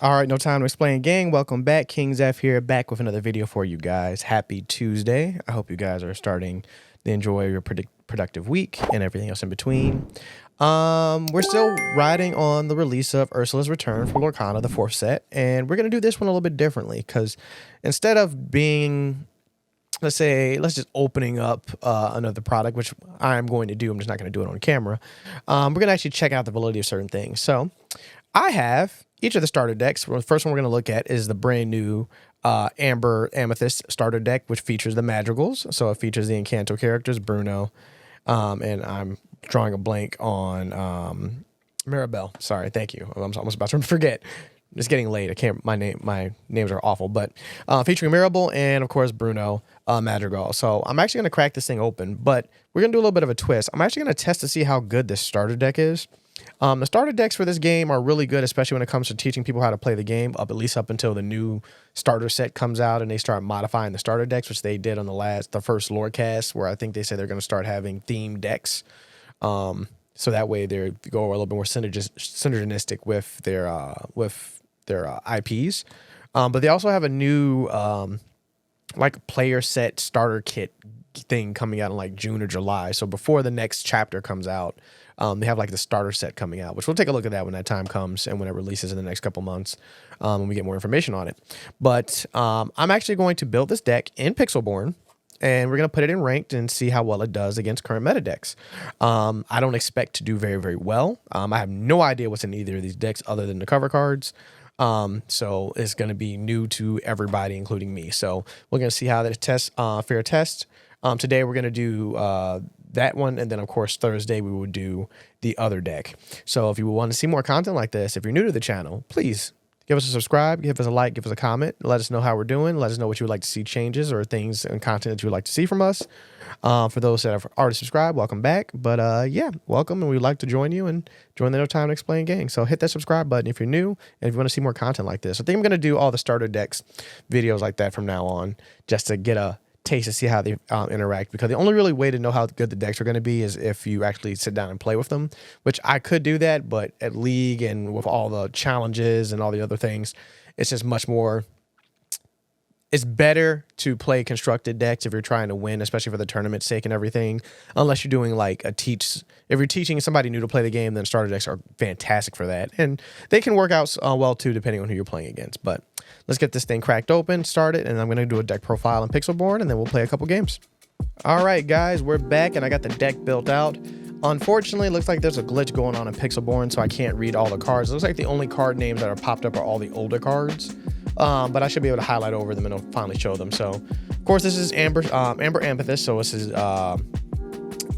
All right, no time to explain, gang. Welcome back. Kings F here, back with another video for you guys. Happy Tuesday. I hope you guys are starting to enjoy your productive week and everything else in between. We're still riding on the release of Ursula's Return for Lorcana, the fourth set, and we're gonna do this one a little bit differently because instead of being, let's just opening up another product, which I'm going to do. I'm just not going to do it on camera. We're going to actually check out the validity of certain things. So I have each of the starter decks. Well, the first one we're going to look at is the brand new Amber Amethyst starter deck, which features the Madrigals. So it features the Encanto characters, Bruno, and I'm drawing a blank on Maribel. Sorry, thank you. I'm almost about to forget. It's getting late. I can't. My names are awful, but featuring Maribel and of course Bruno, Madrigal. So I'm actually gonna crack this thing open, but we're gonna do a little bit of a twist. I'm actually gonna test to see how good this starter deck is. The starter decks for this game are really good, especially when it comes to teaching people how to play the game. At least up until the new starter set comes out and they start modifying the starter decks, which they did on the first Lorecast, where I think they said they're gonna start having themed decks. So that way they go a little bit more synergistic with their IPs, but they also have a new like player set starter kit thing coming out in like June or July. So before the next chapter comes out, they have like the starter set coming out, which we'll take a look at that when that time comes and when it releases in the next couple months, when we get more information on it. But I'm actually going to build this deck in Pixelborn, and we're going to put it in ranked and see how well it does against current meta decks. I don't expect to do very, very well. I have no idea what's in either of these decks other than the cover cards. So it's going to be new to everybody, including me. So we're going to see how that test, fair test. Today we're going to do that one, and then of course Thursday we will do the other deck. So if you want to see more content like this, if you're new to the channel, please give us a subscribe, give us a like, give us a comment, let us know how we're doing, let us know what you would like to see changes or things and content that you would like to see from us. For those that have already subscribed, welcome back. But yeah, welcome, and we'd like to join you and join the No Time to Explain gang. So hit that subscribe button if you're new and if you want to see more content like this. I think I'm going to do all the starter decks videos like that from now on, just to get a taste to see how they interact, because the only really way to know how good the decks are going to be is if you actually sit down and play with them, which I could do that, but at League and with all the challenges and all the other things, it's just much more. It's better to play constructed decks if you're trying to win, especially for the tournament's sake and everything, unless you're doing like if you're teaching somebody new to play the game, then starter decks are fantastic for that, and they can work out well too depending on who you're playing against. But let's get this thing cracked open, started, and I'm going to do a deck profile in Pixelborn, and then we'll play a couple games. All right, guys, we're back, and I got the deck built out. Unfortunately, it looks like there's a glitch going on in Pixelborn, so I can't read all the cards. It looks like the only card names that are popped up are all the older cards, but I should be able to highlight over them and it'll finally show them. So, of course, this is Amber Amethyst, so this is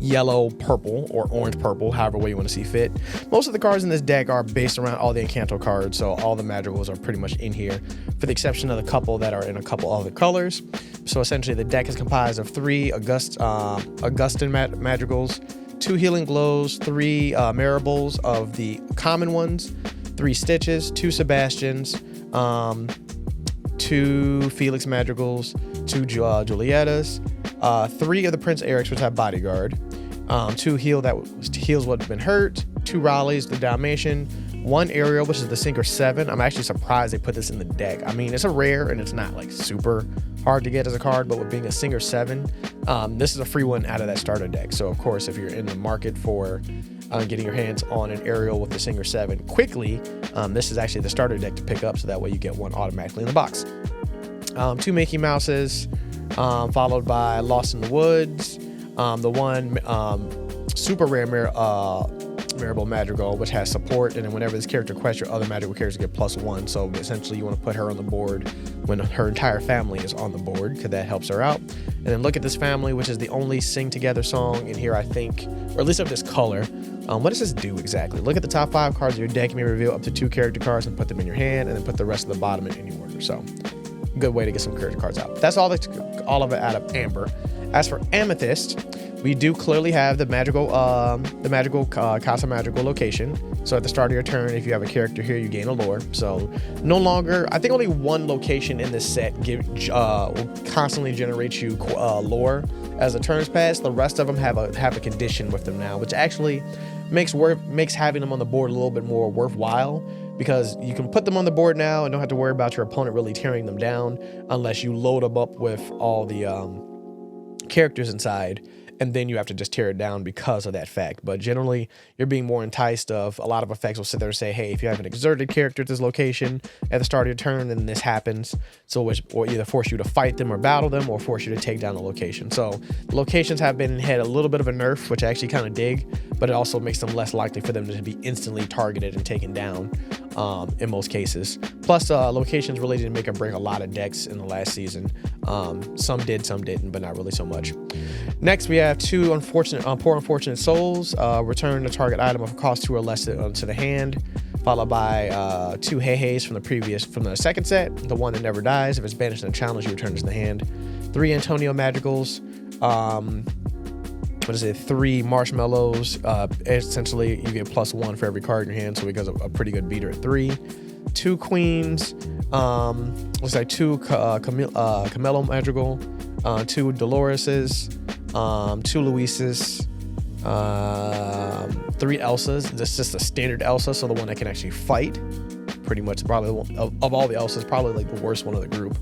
yellow purple or orange purple, however way you want to see fit. Most of the cards in this deck are based around all the Encanto cards, so all the Madrigals are pretty much in here, for the exception of the couple that are in a couple other colors. So essentially the deck is comprised of 3 Augustin Madrigals, 2 Healing Glows, 3 Maribels of the common ones, 3 Stitches, 2 Sebastians, 2 Felix Madrigals, 2 Julietas, 3 of the Prince Erics, which have Bodyguard, 2 heals what has been hurt, 2 Raleighs, the Dalmatian, 1 Ariel, which is the Sinker 7. I'm actually surprised they put this in the deck. I mean, it's a rare and it's not like super hard to get as a card, but with being a Singer 7, this is a free one out of that starter deck. So of course, if you're in the market for getting your hands on an Ariel with the Singer 7 quickly, this is actually the starter deck to pick up, so that way you get one automatically in the box. 2 Mickey Mouses, followed by Lost in the Woods, the one super rare Maribel Madrigal, which has support, and then whenever this character quests, your other Madrigal characters get +1. So essentially you want to put her on the board when her entire family is on the board, because that helps her out. And then Look at This Family, which is the only sing together song in here, I think, or at least of this color. What does this do exactly? Look at the top 5 cards of your deck. You may reveal up to 2 character cards and put them in your hand, and then put the rest of the bottom in any order. So good way to get some character cards out. That's all of it out of Amber. As for Amethyst, we do clearly have the magical Casa Madrigal location. So at the start of your turn, if you have a character here, you gain a lore. So no longer, I think only one location in this set will constantly generate you lore as the turns pass. The rest of them have a condition with them now, which actually makes having them on the board a little bit more worthwhile, because you can put them on the board now and don't have to worry about your opponent really tearing them down unless you load them up with all the characters inside, and then you have to just tear it down because of that fact. But generally, you're being more enticed of a lot of effects will sit there and say, hey, if you have an exerted character at this location at the start of your turn, then this happens. So which will either force you to fight them or battle them, or force you to take down the location. So the locations have had a little bit of a nerf, which I actually kind of dig, but it also makes them less likely for them to be instantly targeted and taken down in most cases. Plus, locations really didn't make or break a lot of decks in the last season. Some did, some didn't, but not really so much. Next, we have two poor unfortunate souls. Return the target item of cost 2 or less to the hand, followed by 2 hey-heys from the second set, the one that never dies. If it's banished in a challenge, you return it to the hand. 3 Antonio Madrigals. 3 marshmallows. Essentially, you get +1 for every card in your hand, so it goes a pretty good beater at 3. 2 queens. Looks like 2 Camelo Madrigal. 2 Doloreses. 2 Luises. 3 Elsas. This is just a standard Elsa, so the one that can actually fight. Pretty much, probably of all the Elsas, probably like the worst one of the group.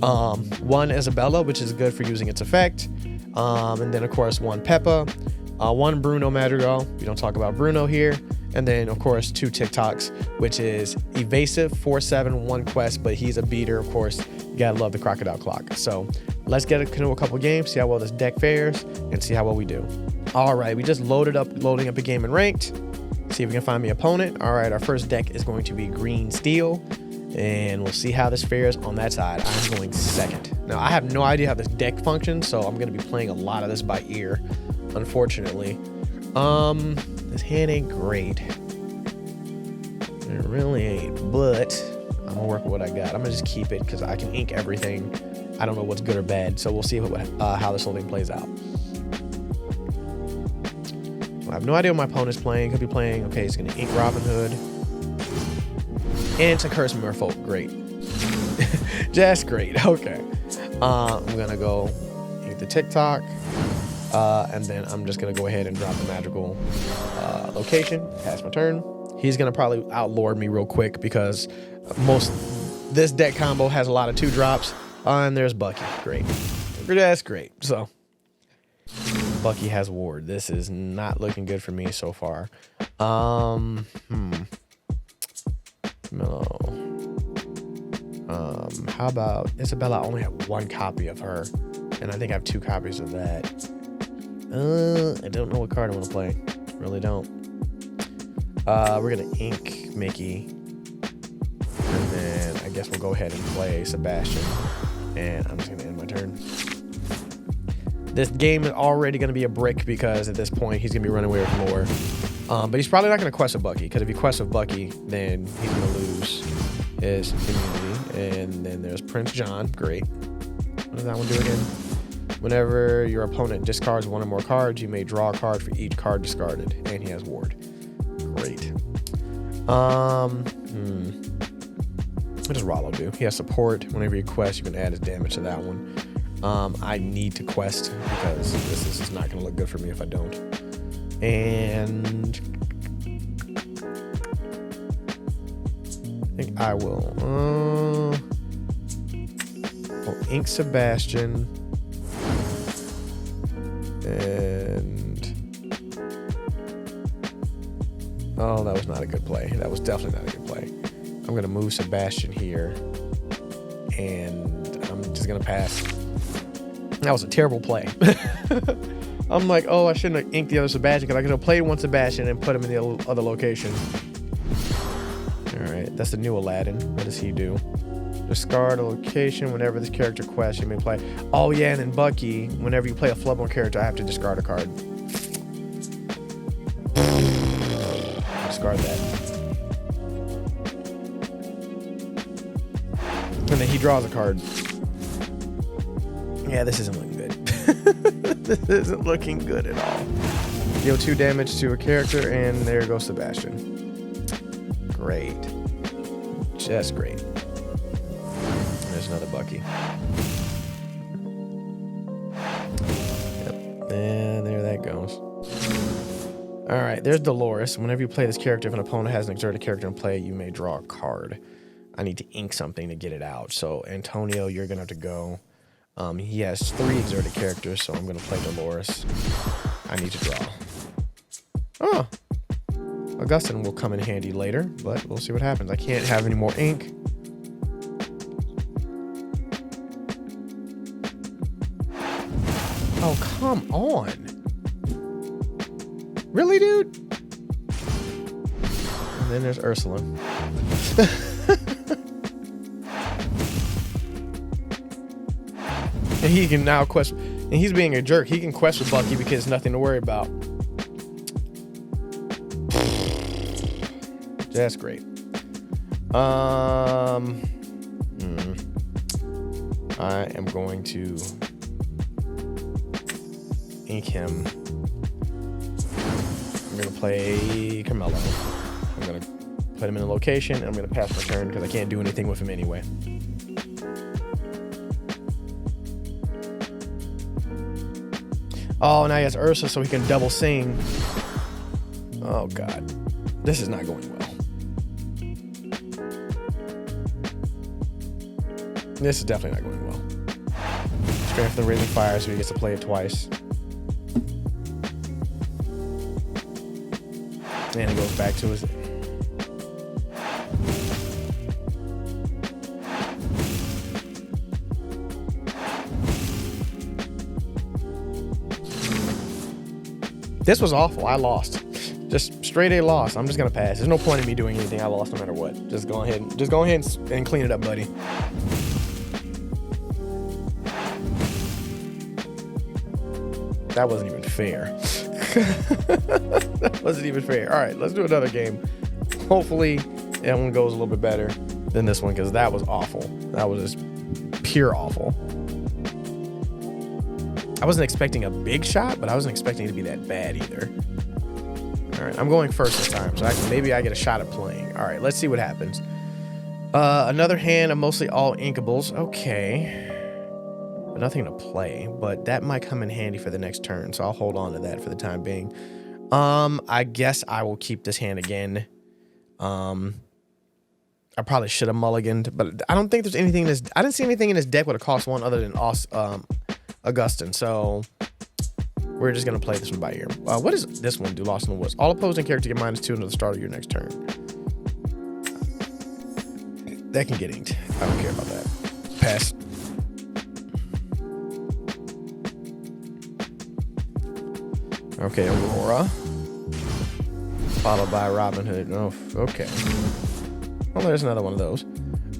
1 Isabella, which is good for using its effect. And then of course 1 Peppa, 1 Bruno Madrigal. We don't talk about Bruno here. And then of course 2 TikToks, which is evasive, 4/7, 1 quest, but he's a beater. Of course, you gotta love the crocodile clock. So let's get into a couple games, see how well this deck fares, and see how well we do. All right, we just loading up a game in ranked. See if we can find me an opponent. All right, our first deck is going to be green steel, and we'll see how this fares on that side. I'm going second. Now, I have no idea how this deck functions, so I'm going to be playing a lot of this by ear, unfortunately. This hand ain't great. It really ain't, but I'm going to work with what I got. I'm going to just keep it because I can ink everything. I don't know what's good or bad, so we'll see how this whole thing plays out. I have no idea what my opponent's playing. Could be playing, okay, he's going to ink Robin Hood. And it's a Curse Merfolk. Great. Just great. Okay. I'm going to go ink the TikTok. And then I'm just going to go ahead and drop the magical location. Pass my turn. He's going to probably outlord me real quick because this deck combo has a lot of 2 drops. And there's Bucky. Great. That's great. So Bucky has ward. This is not looking good for me so far. No. How about Isabella? I only have 1 copy of her, and I think I have 2 copies of that. I don't know what card I want to play. Really don't. We're gonna ink Mickey, and then I guess we'll go ahead and play Sebastian, and I'm just gonna end my turn. This game is already going to be a brick because at this point he's going to be running away with more. But he's probably not going to quest with Bucky, because if he quests with Bucky, then he's going to lose his immunity. And then there's Prince John. Great. What does that one do again? Whenever your opponent discards 1 or more cards, you may draw a card for each card discarded. And he has ward. Great. What does Rollo do? He has support. Whenever you quest, you can add his damage to that one. I need to quest because this is not going to look good for me if I don't. And I think I will. I'll ink Sebastian. And oh, that was not a good play. That was definitely not a good play. I'm going to move Sebastian here. And I'm just going to pass. That was a terrible play. I'm like, oh, I shouldn't have inked the other Sebastian because I could have played 1 Sebastian and put him in the other location. All right, that's the new Aladdin. What does he do? Discard a location whenever this character quests you may play. Oh yeah, and then Bucky, whenever you play a Floodborn character, I have to discard a card. Discard that. And then he draws a card. Yeah, this isn't looking good. This isn't looking good at all. Deal 2 damage to a character, and there goes Sebastian. Great. Just great. There's another Bucky. Yep, and there that goes. All right, there's Dolores. Whenever you play this character, if an opponent has an exerted character in play, you may draw a card. I need to ink something to get it out. So, Antonio, you're going to have to go. He has 3 exerted characters, so I'm going to play Dolores. I need to draw. Oh, Augustine will come in handy later, but we'll see what happens. I can't have any more ink. Oh, come on. Really, dude? And then there's Ursula. And he can now quest, and he's being a jerk. He can quest with Bucky because there's nothing to worry about. That's great. I am going to ink him. I'm going to play Carmelo. I'm going to put him in a location, and I'm going to pass my turn because I can't do anything with him anyway. Oh, now he has Ursa, so he can double sing. Oh, God. This is not going well. This is definitely not going well. Strength from the Raging Fire, so he gets to play it twice. And he goes back to his... This was awful. I lost. Just straight A loss. I'm just gonna pass. There's no point in me doing anything. I lost no matter what. Just go ahead and clean it up, buddy. That wasn't even fair. That wasn't even fair. All right, let's do another game. Hopefully that one goes a little bit better than this one, because that was awful. That was just pure awful. I wasn't expecting a big shot, but I wasn't expecting it to be that bad either. All right, I'm going first this time, so maybe I get a shot at playing. All right, let's see what happens. Another hand of mostly all inkables. Okay. But nothing to play, but that might come in handy for the next turn, so I'll hold on to that for the time being. I guess I will keep this hand again. I probably should have mulliganed, but I don't think there's anything in this... I didn't see anything in this deck with a cost 1 other than Augustine, so we're just going to play this one by ear. What does this one do? Lost in the Woods. All opposing characters get -2 until the start of your next turn. That can get inked. I don't care about that. Pass. Okay, Aurora. Followed by Robin Hood. Oh, okay. Well, there's another one of those.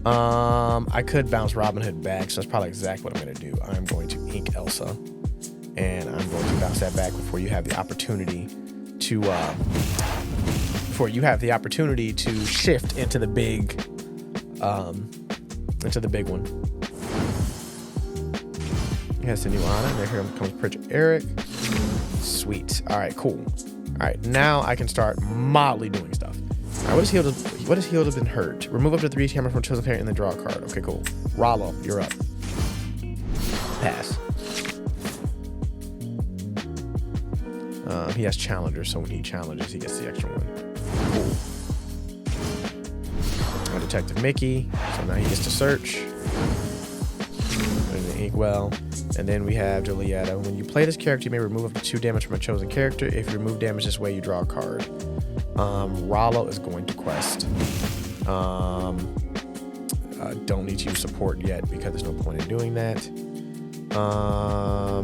I could bounce Robin Hood back, so that's probably exactly what I'm going to do. I'm going to ink Elsa, and I'm going to bounce that back before you have the opportunity to shift into the big one. Yes, the new Anna. And here comes Prince Eric. Sweet. All right, cool. All right, now I can start mildly doing stuff. All right, what has healed has been hurt? Remove up to 3 cameras from chosen player and then draw a card. Okay, cool. Rollo, you're up. Pass. He has challengers, so when he challenges, he gets the extra one. Cool. Detective Mickey, so now he gets to search. And the Inkwell. And then we have Julietta. When you play this character, you may remove up to 2 damage from a chosen character. If you remove damage this way, you draw a card. Rollo is going to quest. Don't need to use support yet because there's no point in doing that. I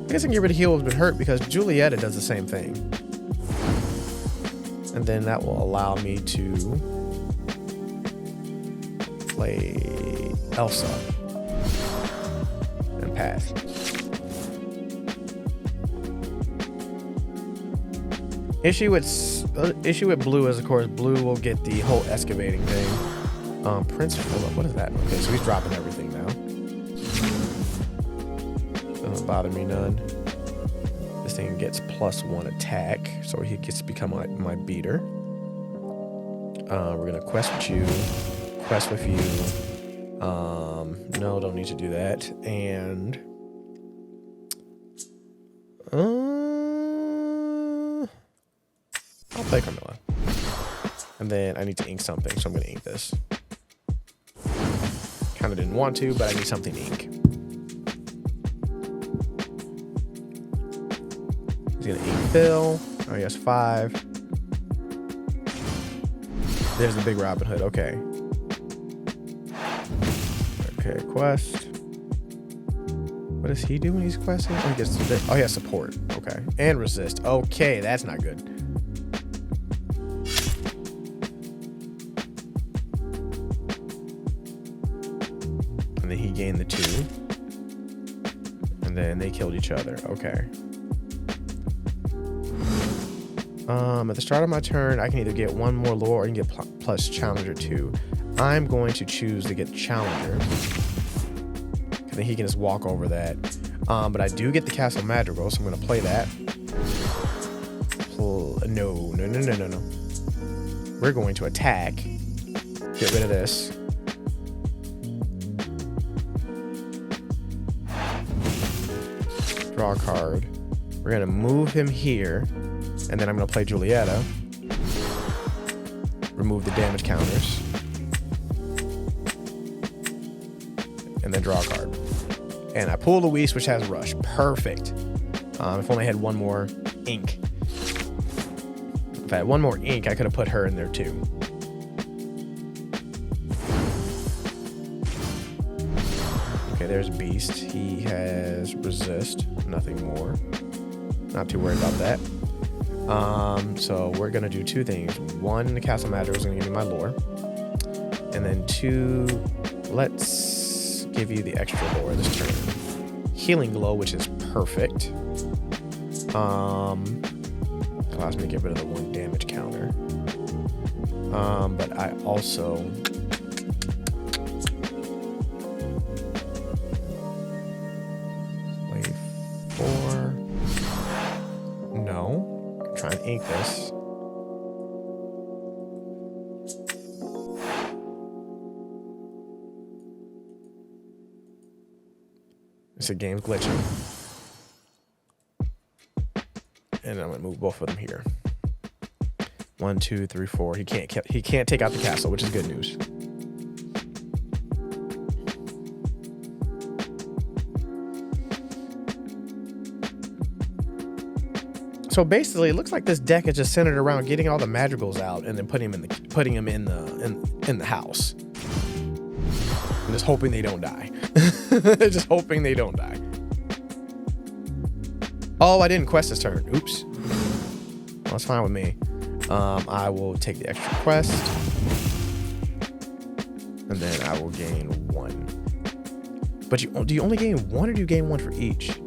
guess I can get rid of heal has been hurt because Julietta does the same thing. And then that will allow me to play Elsa and pass. Issue with blue is, of course, blue will get the whole excavating thing. Prince Philip, what is that? Okay, so he's dropping everything now. Doesn't bother me none. This thing gets +1 attack, so he gets to become my beater. We're gonna quest with you. Quest with you. No, don't need to do that. And play Carmilla. And then I need to ink something, so I'm gonna ink this. Kind of didn't want to, but I need something to ink. He's gonna ink Phil. Oh, he has 5. There's the big Robin Hood. Okay. Okay, quest. What does he do when he's questing? Oh, he has support. Okay. And resist. Okay, that's not good. And then he gained the 2. And then they killed each other. Okay. At the start of my turn, I can either get 1 more lore or I can get plus Challenger 2. I'm going to choose to get Challenger. And then he can just walk over that. But I do get the Castle Madrigal, so I'm going to play that. No. We're going to attack. Get rid of this. Draw a card. We're going to move him here. And then I'm going to play Julieta. Remove the damage counters. And then draw a card. And I pull Luis, which has Rush. Perfect. If only I had 1 more ink. If I had 1 more ink, I could have put her in there too. Okay, there's Beast. He has Resist. Nothing more. Not too worried about that. So we're gonna do 2 things. 1, the Castle Madrigal is gonna give me my lore, and then 2, let's give you the extra lore this turn. Healing Glow, which is perfect. Allows me to get rid of the 1 damage counter. But I also play 4. No. Try and ink this. It's a game's glitching. And I'm gonna move both of them here. 1, 2, 3, 4. He can't take out the castle, which is good news. So basically, it looks like this deck is just centered around getting all the madrigals out and then putting them in the house. I'm just hoping they don't die. Just hoping they don't die. Oh, I didn't quest this turn. Oops. Well, that's fine with me. I will take the extra quest, and then I will gain 1. But do you only gain 1, or do you gain 1 for each?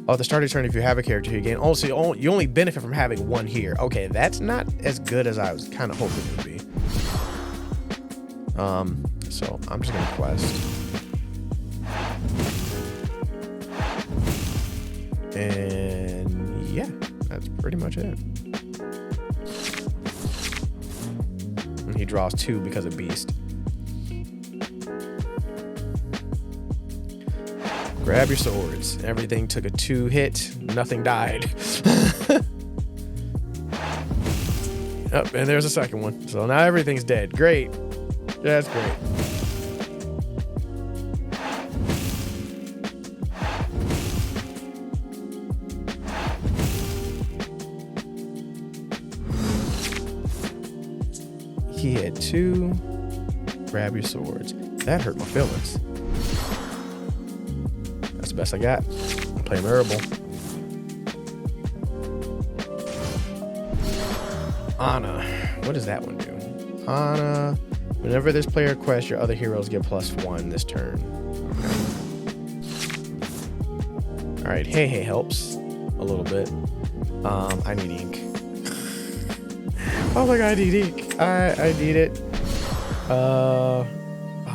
Oh, the start of your turn, if you have a character, you gain. Also, you only benefit from having 1 here. Okay, that's not as good as I was kind of hoping it would be. So I'm just gonna quest. And yeah, that's pretty much it. And he draws 2 because of Beast. Grab your swords. Everything took a 2 hit. Nothing died. Oh, and there's a second one. So now everything's dead. Great. That's great. He had 2. Grab your swords. That hurt my feelings. That's the best I got. Play Marable. Anna. What does that one do? Anna. Whenever this player quests, your other heroes get +1 this turn. Okay. Alright, hey helps a little bit. I need ink. Oh my god, I need ink. I need it. Oh,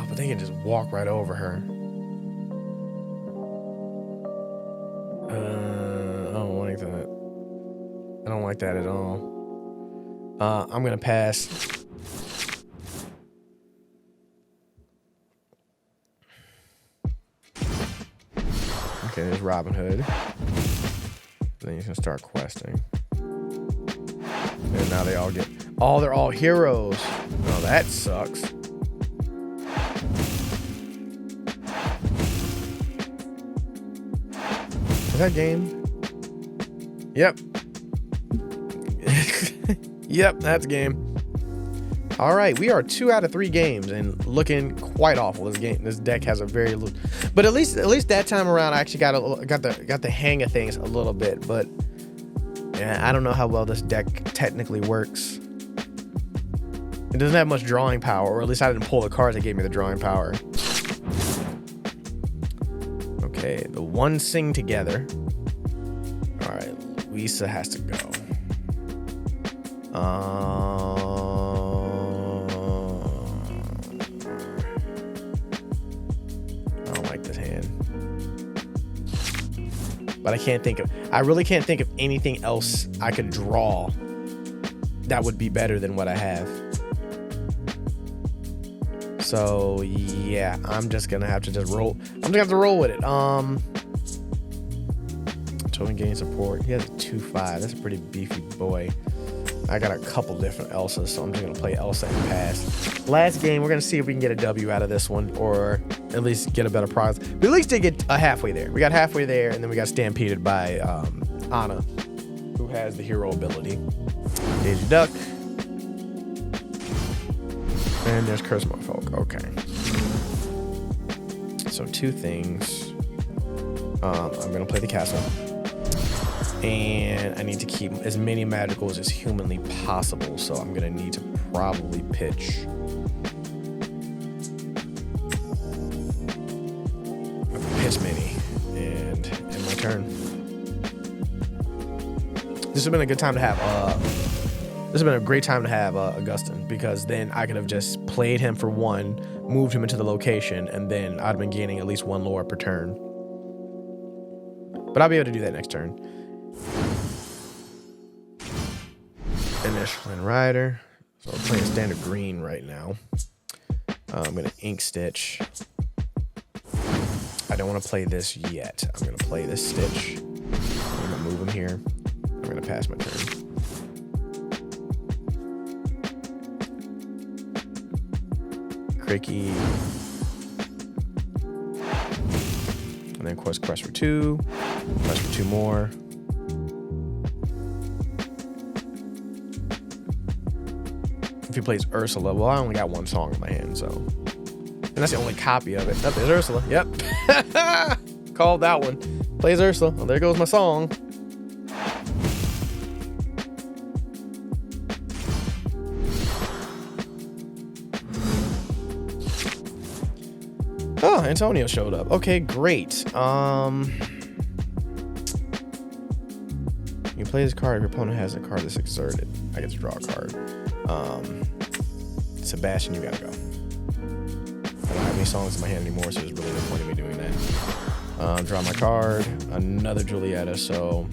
but they can just walk right over her. I don't like that. I don't like that at all. I'm gonna pass. Okay, there's Robin Hood. Then he's gonna start questing. And now they all get... Oh, they're all heroes. Oh, that sucks. Is that game? Yep. Yep, that's game. All right, we are 2 out of 3 games and looking quite awful. This deck has a very loose, but at least that time around, I actually got the hang of things a little bit. But yeah, I don't know how well this deck technically works. It doesn't have much drawing power, or at least I didn't pull the cards that gave me the drawing power. Okay, the one sing together. All right, Lisa has to go. I don't like this hand, but I really can't think of anything else I could draw that would be better than what I have. So yeah, I'm just gonna have to roll. I'm just gonna have to roll with it. Token gain support. He has a 2/5. That's a pretty beefy boy. I got a couple different Elsas, so I'm just gonna play Elsa and pass. Last game, we're gonna see if we can get a W out of this one, or at least get a better prize. We at least did get halfway there. We got halfway there, and then we got stampeded by Anna, who has the hero ability. Daisy Duck. And there's Curse Folk. Okay. So 2 things. I'm gonna play the castle. And I need to keep as many Madrigals as humanly possible, so I'm gonna need to probably pitch many and end my turn. This has been a good time to have this has been a great time to have Augustin, because then I could have just played him for 1, moved him into the location, and then I'd have been gaining at least 1 lore per turn. But I'll be able to do that next turn. Initial and Rider. So I'm playing standard green right now. I'm gonna Ink Stitch. I don't want to play this yet. I'm gonna play this Stitch. I'm gonna move him here. I'm gonna pass my turn. Cricky. And then Quest for 2. Quest for 2 more. If he plays Ursula, well, I only got 1 song in my hand, so. And that's the only copy of it. Oh, there's Ursula. Yep. Called that one. Plays Ursula. Well, there goes my song. Oh, Antonio showed up. Okay, great. You play this card if your opponent has a card that's exerted. I get to draw a card. Sebastian, you gotta go. I don't have any songs in my hand anymore, so there's really no point in me doing that. Draw my card. Another Julieta, so...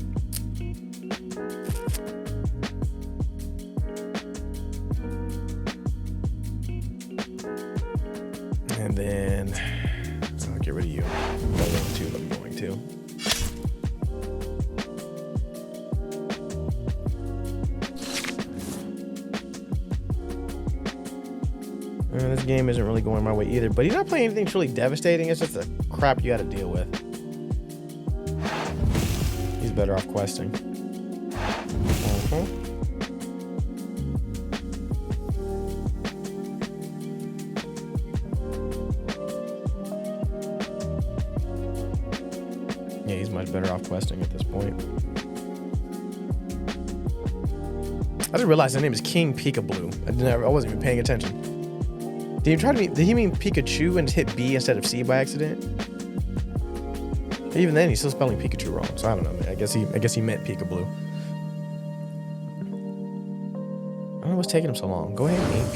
And then... I'll get rid of you. I'm going to, but I'm going to. This game isn't really going my way either, but he's not playing anything truly devastating. It's just the crap you got to deal with. He's better off questing. Yeah, he's much better off questing at this point. I just realized his name is King Peekaboo. I wasn't even paying attention. Did he mean Pikachu and hit B instead of C by accident? Even then, he's still spelling Pikachu wrong. So I don't know, man. I guess he meant Peekaboo. I don't know what's taking him so long. Go ahead, Ink.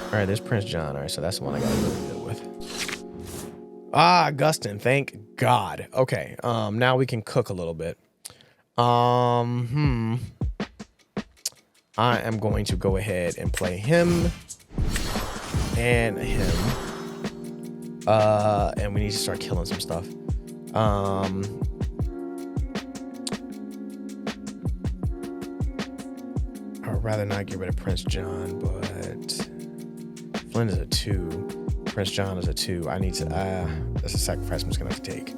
All right, there's Prince John. All right, so that's the one I got to really deal with. Ah, Augustin. Thank God. Okay. Now we can cook a little bit. I am going to go ahead and play him and him. And we need to start killing some stuff. rather not get rid of Prince John, but Flynn is a 2. Prince John is a 2. I need to, that's a sacrifice I'm just gonna have to take.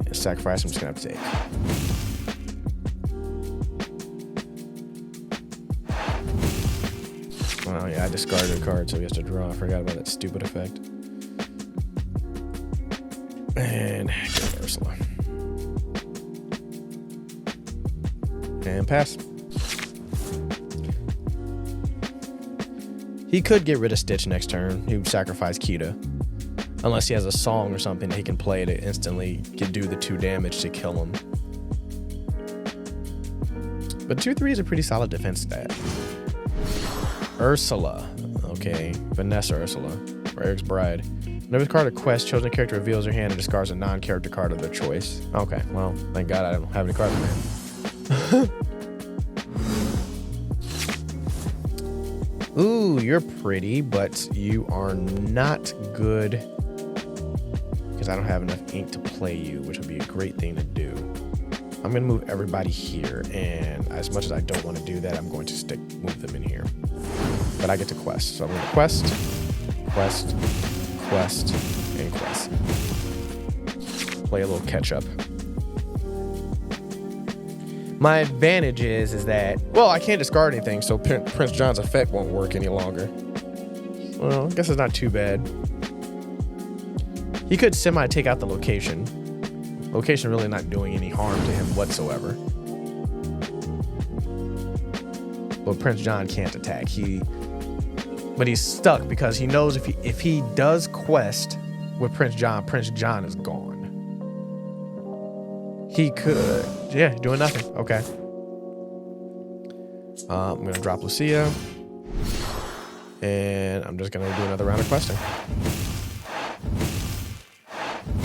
A sacrifice I'm just gonna have to take. Oh yeah, I discarded a card, so he has to draw. I forgot about that stupid effect. And get Ursula. And pass. He could get rid of Stitch next turn. He would sacrifice Kita. Unless he has a song or something that he can play to instantly do the 2 damage to kill him. But 2/3 is a pretty solid defense stat. Ursula. Okay. Vanessa Ursula. Or Eric's bride. Whenever the card of quest, chosen character reveals their hand and discards a non-character card of their choice. Okay, well, thank God I don't have any cards in my hand. Ooh, you're pretty, but you are not good because I don't have enough ink to play you, which would be a great thing to do. I'm gonna move everybody here, and as much as I don't want to do that, I'm going to move them in here. But I get to quest, so I'm gonna quest, quest, quest, and quest. Play a little catch up. My advantage is that, well, I can't discard anything, so Prince John's effect won't work any longer. Well, I guess it's not too bad. He could semi-take out the location. Location really not doing any harm to him whatsoever. But Prince John can't attack. But he's stuck because he knows if he does quest with Prince John is gone. He could, yeah, doing nothing. Okay. I'm gonna drop Lucia, and I'm just gonna do another round of questing.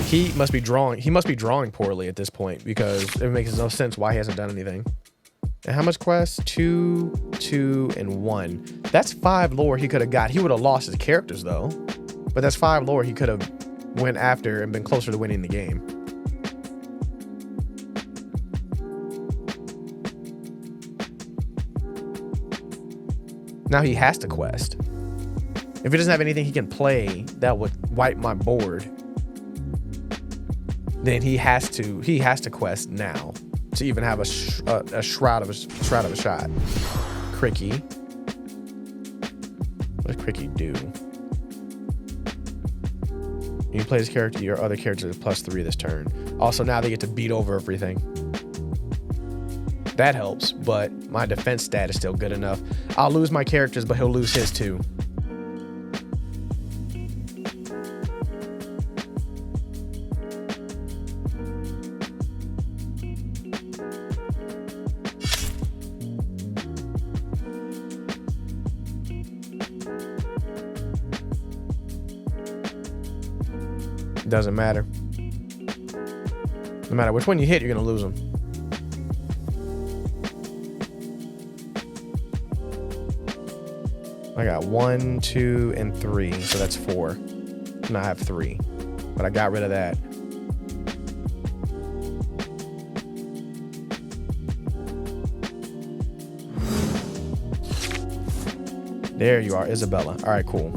He must be drawing poorly at this point because it makes no sense why he hasn't done anything. And how much quest? 2, 2, and 1. That's 5 lore he could have got. He would have lost his characters though, but that's 5 lore he could have went after and been closer to winning the game. Now he has to quest. If he doesn't have anything he can play that would wipe my board, then he has to quest now to even have a shroud of a shot. Cricky. What does Cricky do? You play this character, your other character is +3 this turn. Also, now they get to beat over everything. That helps, but my defense stat is still good enough. I'll lose my characters, but he'll lose his too. Doesn't matter. No matter which one you hit, you're gonna lose them. I got 1, 2, and 3, so that's 4. And I have 3, but I got rid of that. There you are, Isabella. All right, cool.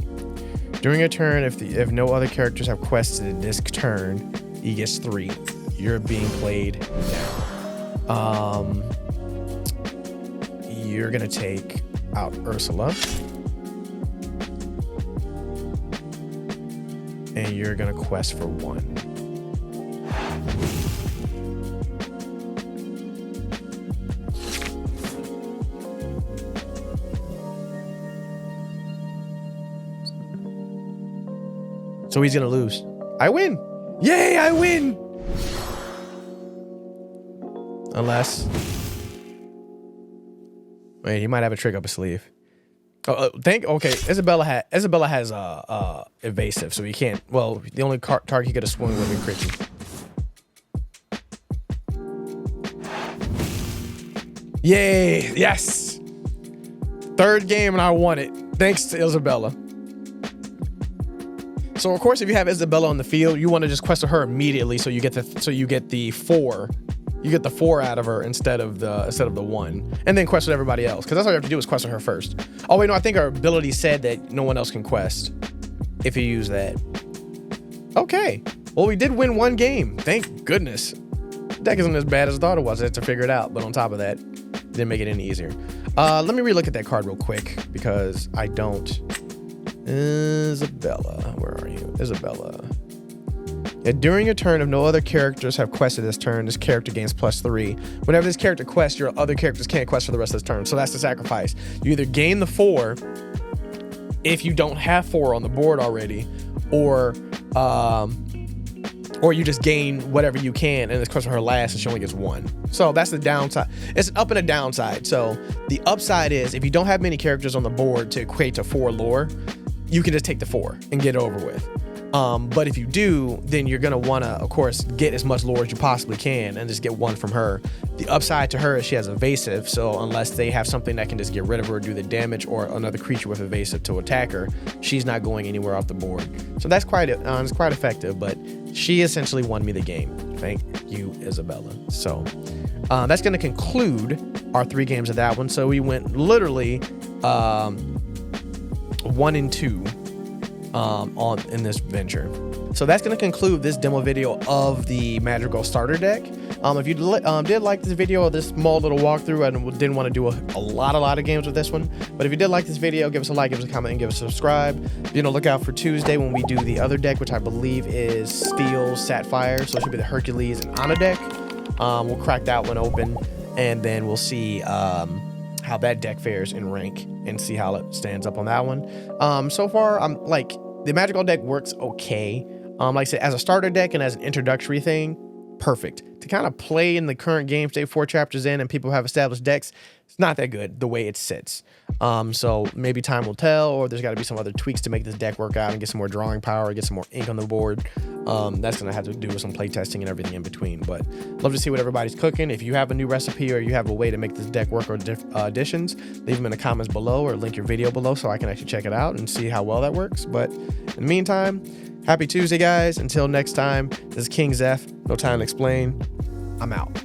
During a turn, if no other characters have quested this turn, he gets 3. You're being played now. You're gonna take out Ursula. And you're gonna quest for 1. So he's gonna lose. I win! Yay, I win! Unless... Wait, he might have a trick up his sleeve. Okay, Isabella has evasive, so he can't. Well, the only target he could have swung would be Cricky. Yay! Yes! 3rd game and I won it. Thanks to Isabella. So of course, if you have Isabella on the field, you want to just quest her immediately, so you get the 4 you get the 4 out of her instead of the 1, and then quest with everybody else, because that's all you have to do is quest with her first. Oh wait, no, I think her ability said that no one else can quest if you use that. Okay, well, we did win 1 game, thank goodness. Deck isn't as bad as I thought it was. I had to figure it out, but on top of that, didn't make it any easier. Let me relook at that card real quick, because I don't. Isabella, where are you? Isabella. During your turn, if no other characters have quested this turn, this character gains +3. Whenever this character quests, your other characters can't quest for the rest of this turn. So that's the sacrifice. You either gain the 4 if you don't have 4 on the board already, or you just gain whatever you can, and it's quest for her last, and she only gets 1. So that's the downside. It's an up and a downside. So the upside is if you don't have many characters on the board to equate to 4 lore, you can just take the 4 and get it over with. But if you do, then you're gonna wanna, of course, get as much lore as you possibly can and just get 1 from her. The upside to her is she has evasive, so unless they have something that can just get rid of her, do the damage, or another creature with evasive to attack her, she's not going anywhere off the board. So that's it's quite effective, but she essentially won me the game. Thank you, Isabella. So that's gonna conclude our 3 games of that one. So we went literally 1 and 2 in this venture. So that's going to conclude this demo video of the Madrigal starter deck. If you did like this video, or this small little walkthrough, and didn't want to do a lot of games with this one, but if you did like this video, give us a like, give us a comment, and give us a subscribe. Look out for Tuesday when we do the other deck, which I believe is Steel Sapphire, so it should be the Hercules and Ana deck. We'll crack that one open, and then we'll see how that deck fares in rank and see how it stands up on that one. So far, I'm like, the Madrigal deck works okay. Like I said, as a starter deck and as an introductory thing, perfect. To kind of play in the current game state 4 chapters in and people have established decks, it's not that good the way it sits. So maybe time will tell, or there's got to be some other tweaks to make this deck work out and get some more drawing power, get some more ink on the board. That's going to have to do with some play testing and everything in between. But love to see what everybody's cooking. If you have a new recipe or you have a way to make this deck work, or additions, leave them in the comments below, or link your video below so I can actually check it out and see how well that works. But in the meantime, happy Tuesday, guys. Until next time, this is King Zeph. No time to explain. I'm out.